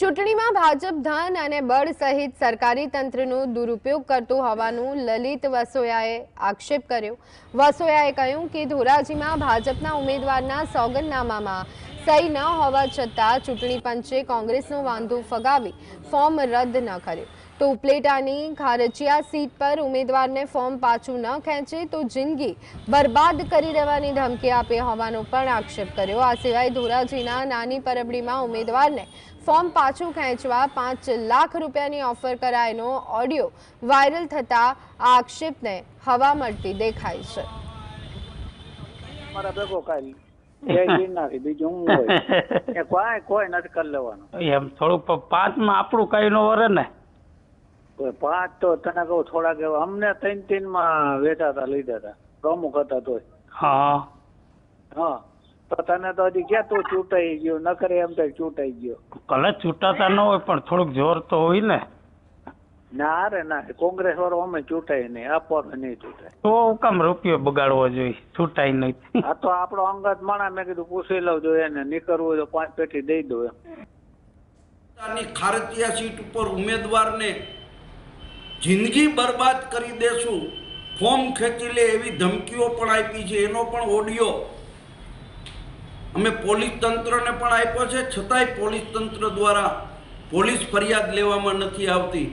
ચૂંટણીમાં ભાજપ ધન અને બળ સહિત સરકારી તંત્રનો દુરુપયોગ કરતું હોવાનું લલિત વસોયાએ આક્ષેપ કર્યો। વસોયાએ કહ્યું કે ધોરાજીમાં ભાજપના ઉમેદવારના સોગંદનામામાં સહી ન હોવા છતાં ચૂંટણી પંચે કોંગ્રેસનો વાંધો ફગાવી ફોર્મ રદ ન કર્યો તો ઉપલેટાની ખારચિયા સીટ પર ઉમેદવારને ફોર્મ પાછું ન ખેંચે તો જિંદગી બરબાદ કરી દેવાની ધમકી આપી હોવાનો પણ આક્ષેપ કર્યો। આ સિવાય ધોરાજીના નાની પરબડીમાં ઉમેદવારને ફોર્મ પાછું ખેંચવા 5 લાખ રૂપિયાની ઓફર કરાયનો ઓડિયો વાયરલ થતા આ આક્ષેપને હવા મળતી દેખાય છે। મારા ભેગો કાઈ જય ગિરનારી બીજું હું હોય એ કોઈ નથી કરી લેવાનું એમ થોડુંક 5 માં આપણું કઈ નો વરે ને કોઈ 5 તો તને કહું થોડાક એવા અમને 3 માં વેચા હતા લીધા હતા પ્રમુખ હતા તોય હા તો તને તો હજી ક્યાં તું ચૂંટાઈ ગયો ન કરે એમ તો ચૂંટાઈ ગયો ભલે ચૂંટાતા ન હોય પણ થોડુંક જોર તો હોય ને ના રે ના કોંગ્રેસ વાળો અમે ચૂંટાય નહીં આપવાનો નહીં ચૂંટાય તો કામ રૂપિયો બગાડવો જોઈએ ચૂંટાય નહીં આ તો આપણો અંગત માણા મેં કીધું પૂછી લઉં જોઈએ એને નીકળવું તો 5 પેટી દઈ દો એમ ખારચિયા સીટ ઉપર ઉમેદવારને જિંદગી બરબાદ કરી દેશું ફોર્મ ખેંચી લે એવી ધમકીઓ પણ આપી છે એનો પણ ઓડિયો અમે પોલીસ તંત્રને પણ આપ્યો છે છતાંય પોલીસ તંત્ર દ્વારા પોલીસ ફરિયાદ લેવામાં નથી આવતી।